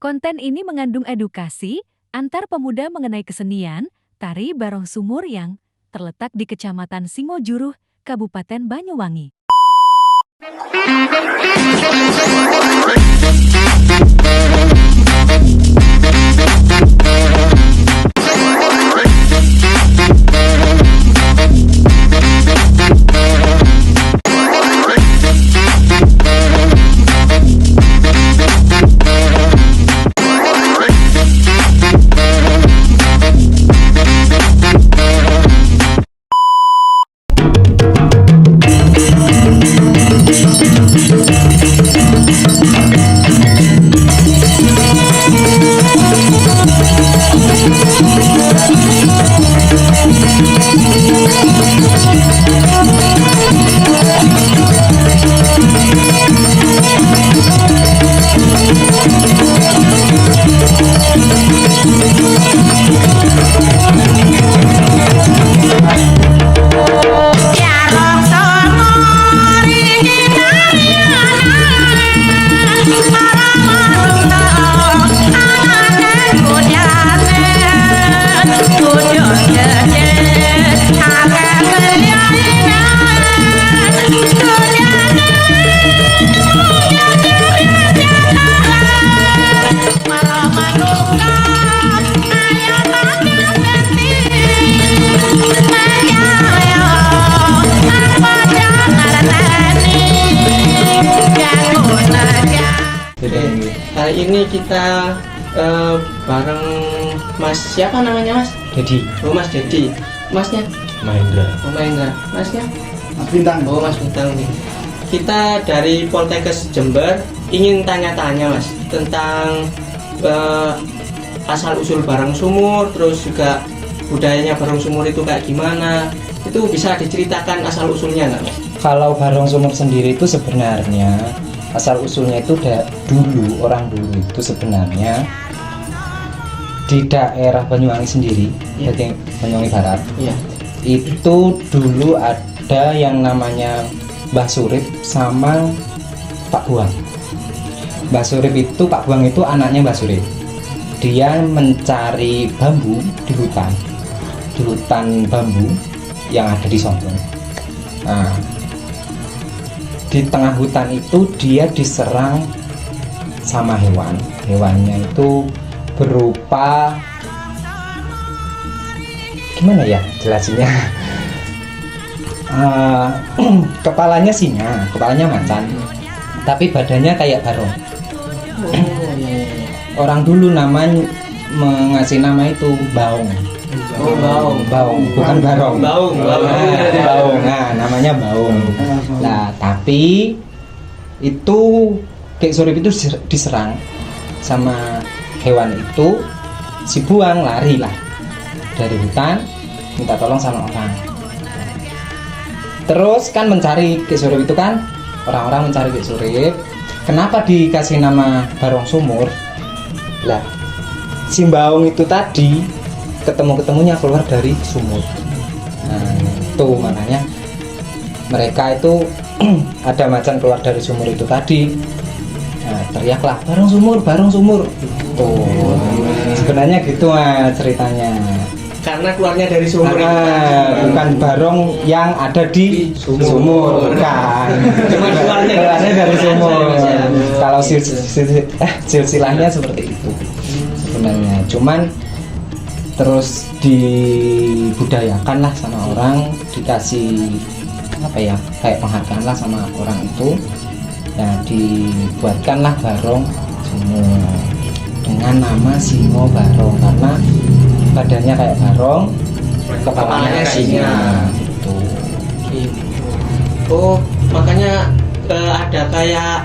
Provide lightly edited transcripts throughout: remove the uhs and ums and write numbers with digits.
Konten ini mengandung edukasi antar pemuda mengenai kesenian tari Barong Sumur yang terletak di Kecamatan Singojuruh, Kabupaten Banyuwangi. Hari ini kita bareng Mas, siapa namanya Mas? Dedi. Oh Mas Dedi. Masnya? Mahendra. Oh Mahendra. Masnya? Mas Bintang. Oh Mas Bintang nih. Kita dari Poltekkes Jember ingin tanya-tanya Mas tentang asal usul Barong Sumur, terus juga budayanya Barong Sumur itu kayak gimana? Itu bisa diceritakan asal usulnya nggak Mas? Kalau Barong Sumur sendiri itu sebenarnya asal usulnya itu dulu orang dulu itu sebenarnya di daerah Banyuwangi sendiri, Ya. jadi Banyuwangi Barat. Iya. Itu dulu ada yang namanya Mbah Surip sama Pak Buang. Mbah Surip itu, Pak Buang itu anaknya Mbah Surip. Dia mencari bambu di hutan bambu yang ada di Sombong. Nah, di tengah hutan itu dia diserang sama hewannya itu berupa gimana ya jelasinnya. Kepalanya singa, kepalanya macan, tapi badannya kayak barong. Oh iya. Orang dulu mengasih nama itu baung. Oh Baung, bukan barong. Baung. Baung. Nah, namanya baung. Nah, tapi itu Kek Surip itu diserang sama hewan itu, si Buang lari lah dari hutan, minta tolong sama orang. Terus kan mencari Kek Surip itu kan, orang-orang mencari Kek Surip. Kenapa dikasih nama Barong Sumur? Lah, si Baung itu tadi ketemunya keluar dari sumur. Nah, itu makanya mereka itu ada macan keluar dari sumur itu tadi. Nah, teriaklah Barong Sumur. Tuh. Sebenarnya gitu Mas ceritanya. Karena keluarnya dari sumur itu tadi. Bukan barong yang ada di sumur, bukan. Cuma keluarnya dari sumur. Ya. Kalau silsilahnya seperti itu sebenarnya. Cuman terus dibudayakan lah sama orang, dikasih apa ya, kayak penghargaan lah sama orang itu. Nah, dibuatkanlah Barong Sumur dengan nama Singo Barong karena badannya kayak barong, kepalanya singa gitu. Oh, makanya ada kayak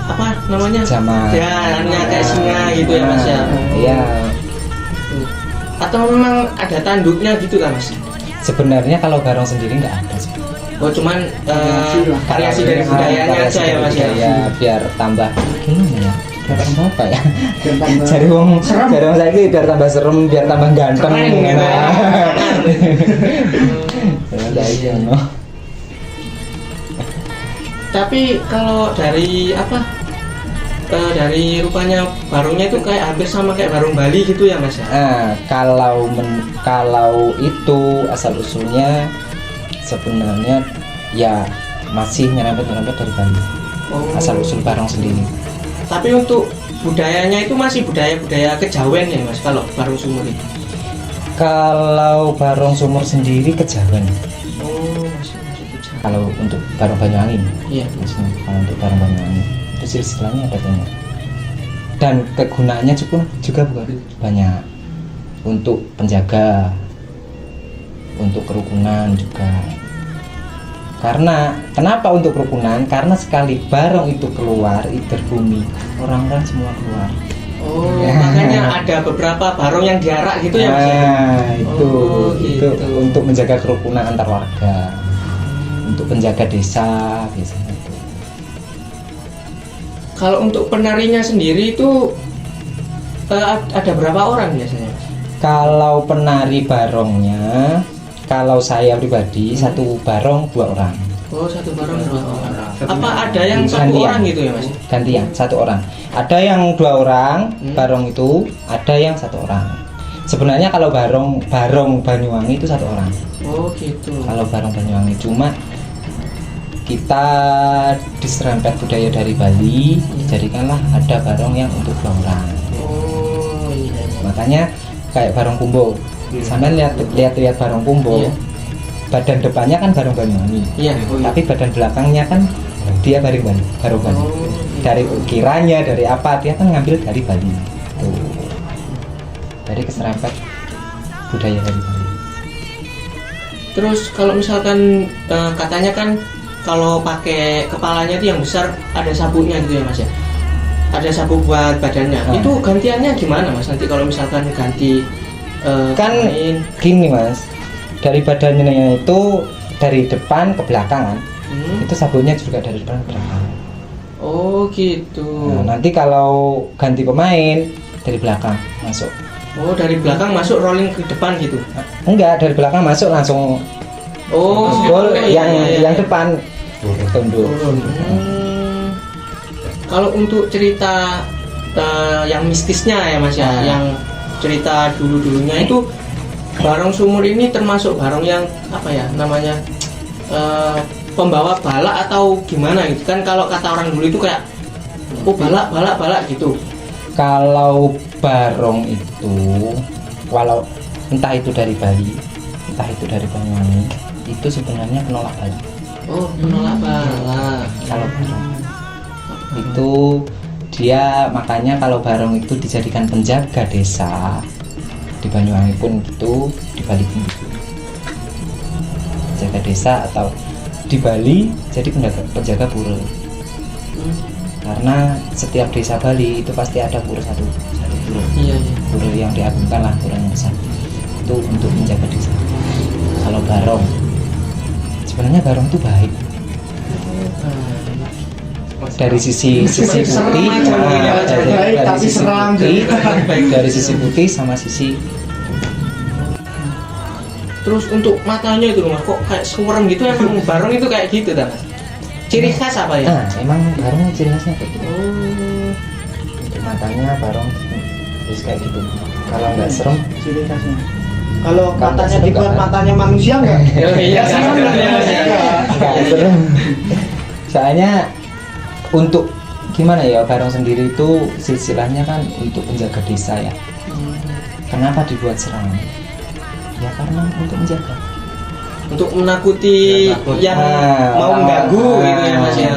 apa namanya? Sama Ya, kayak singa gitu ya Mas ya. Iya. Atau memang ada tanduknya gitu kan Mas? Sebenarnya kalau Barong sendiri nggak ada sih. Oh, cuman variasi dari budayanya aja ya Mas ya. Ya, biar tambah gimana ya? Biar tambah apa ya? Biar tambah Cari wong saya biar tambah serem, biar tambah ganteng. Keren, Enak. Iya, iya. Tapi kalau dari apa dari rupanya barongnya itu kayak hampir sama kayak barong Bali gitu ya Mas ya? Kalau itu asal usulnya sebenarnya ya masih nyerempet dari Bali. Asal usul barong sendiri. Tapi untuk budayanya itu masih budaya kejawen ya Mas kalau barong sumur itu? Kalau barong sumur sendiri kejawen. Masih kejawen. Kalau untuk barong Banyuwangi, Iya. maksudnya kalau untuk barong Banyuwangi itu silsilahnya ada banyak. Dan kegunaannya juga banyak untuk penjaga, untuk kerukunan juga. Karena kenapa untuk kerukunan? Karena sekali barong itu keluar bumi, orang-orang semua keluar. Makanya ada beberapa barong yang diarak gitu ya Mas ya? Itu gitu. untuk menjaga kerukunan antar warga, untuk penjaga desa biasanya itu. Kalau untuk penarinya sendiri itu ada berapa orang biasanya Mas? Kalau penari barongnya, kalau saya pribadi satu barong 2 orang. Satu barong 2 orang. Apa ada yang satu Gantian. orang gitu ya Mas? Gantian 1 orang. Ada yang 2 orang barong itu, ada yang 1 orang. Sebenarnya kalau barong Banyuwangi itu 1 orang. Gitu. Kalau barong Banyuwangi, cuma kita diserempet budaya dari Bali, jadikanlah ada barong yang untuk 2 orang. Iya. Makanya kayak barong Kumbo. Sampai lihat barong Kumbo. Iya. Badan depannya kan barong Banyuwangi. Iya. Tapi badan belakangnya kan dia barong Bali. Dari ukirannya, dari apa dia kan ngambil dari Bali. Tuh. Dari keserempet budaya dari Bali. Terus kalau misalkan katanya kan kalau pakai kepalanya itu yang besar ada sabuknya gitu ya Mas ya? Ada sabuk buat badannya. Itu gantiannya gimana Mas? Nanti kalau misalkan ganti kan gini Mas, dari badannya itu dari depan ke belakang kan, itu sabunnya juga dari depan ke belakang. Gitu. Nah, nanti kalau ganti pemain dari belakang masuk. Dari belakang masuk rolling ke depan gitu? Enggak, dari belakang masuk langsung gol. Yang depan tunduk. Kalau untuk cerita yang mistisnya ya Mas ya, yang cerita dulunya itu barong sumur ini termasuk barong yang apa ya namanya pembawa bala atau gimana gitu kan? Kalau kata orang dulu itu kayak bala gitu. Kalau barong itu, walau entah itu dari Bali, entah itu dari Banyuwangi, itu sebenarnya penolak bala. Penolak bala. Kalau barong itu dia, makanya kalau barong itu dijadikan penjaga desa di Banyuwangi pun gitu, di Bali pun gitu. Penjaga desa atau di Bali jadi penjaga pura. Karena setiap desa Bali itu pasti ada pura satu pura. Iya. Pura yang diagungkan lah, pura yang besar. Itu untuk menjaga desa. Kalau barong, sebenarnya barong itu baik. Dari sisi putih, dari sisi putih sama sisi. Terus untuk matanya itu Mas, kok kayak suram gitu, emang barong itu kayak gitu dah Mas? Ciri khas apa ya? Emang barong ciri khasnya kayak gitu. Untuk matanya barong terus kayak gitu. Kalau nggak serem, ciri khasnya. Kalau matanya dibuat matanya manusia nggak? Iya sih sebenarnya Mas ya. nggak serem. Soalnya untuk gimana ya, barong sendiri itu silsilahnya kan untuk penjaga desa ya. Kenapa dibuat serem? Ya karena untuk menjaga, untuk menakuti yang mau mengganggu gitu ya Mas ya.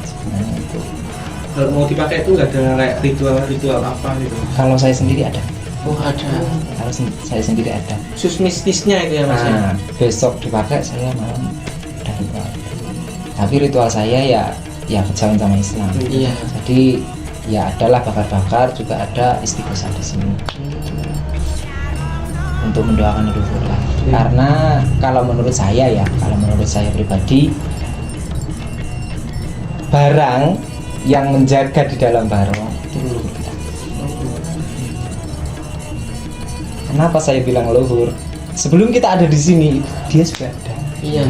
Sebenarnya itu. Kalau mau dipakai itu nggak ada kayak ritual apa gitu? Kalau saya sendiri ada. Ada. Kalau saya sendiri ada. Sus mistisnya itu ya Mas ya. Besok dipakai saya malam ada ritual. Tapi ritual saya ya kejawen sama Islam. Iya. Jadi ya adalah bakar-bakar, juga ada istighosah di sini. Untuk mendoakan leluhur lah. Karena kalau menurut saya pribadi, barang yang menjaga di dalam barong itu leluhur kita. Kenapa saya bilang leluhur? Sebelum kita ada di sini, dia sudah ada. Iya.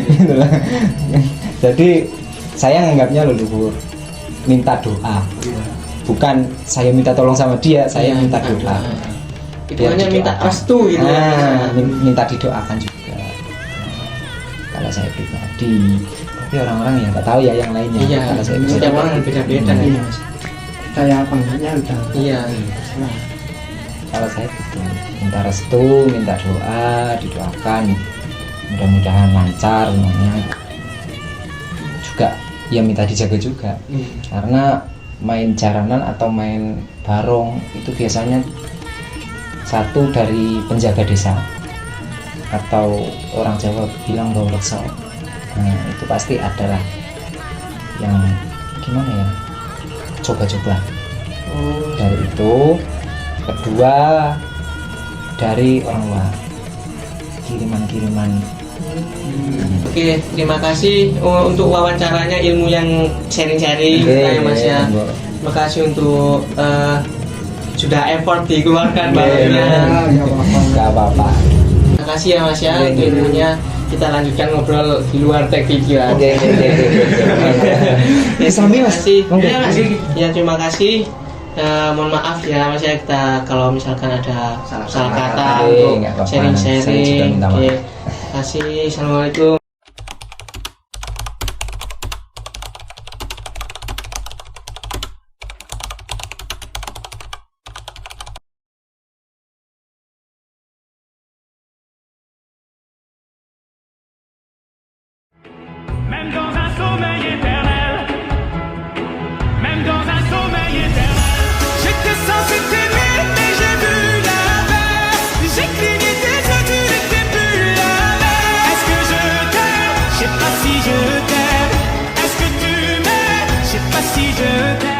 Itulah. Jadi saya nganggapnya leluhur minta doa, bukan saya minta tolong sama dia, saya Iya, minta doa. Itu Biar hanya minta didoakan. restu gitu ya. Minta didoakan juga. Kalau saya pribadi, tapi orang-orang ya nggak tahu ya yang lainnya. Iya, Kalau saya setiap pribadi. orang beda-beda Hmm. ya Mas. Saya apa enggaknya udah Iya. terserah. Kalau saya gitu, minta restu, minta doa, didoakan, mudah-mudahan lancar semuanya. Juga ya minta dijaga juga, karena main jaranan atau main barong itu biasanya satu dari penjaga desa atau orang Jawa bilang bawa reksa. Nah itu pasti adalah yang gimana ya, coba-coba. Dari itu, kedua dari orang luar, kiriman-kiriman. Oke, terima kasih untuk wawancaranya, ilmu yang sharing-sharing Oke, ya Mas ya. monggo. Terima kasih untuk sudah effort dikeluarkan Oke, barangnya. Ya, nggak apa-apa. Terima kasih ya Mas ya Oke, untuk ilmunya. Kita lanjutkan ngobrol di luar tag video aja. Oke. Ya, Sami, terima Mas. kasih. Monggo. Ya, Mas. Ya, terima kasih. Mohon maaf ya Mas ya, kita kalau misalkan ada salah kata Oke, untuk nggak apa-apa. Saya juga sharing-sharing. minta maaf. Oke. Terima kasih. Assalamualaikum. Même dans un sommeil éternel, même dans un sommeil éternel, j'étais censé t'aimer, mais j'ai vu l'inverse. J'ai cligné tes yeux, tu n'étais plus la même. Est-ce que je t'aime? Je sais pas si je t'aime. Est-ce que tu m'aimes? Je sais pas si je t'aime.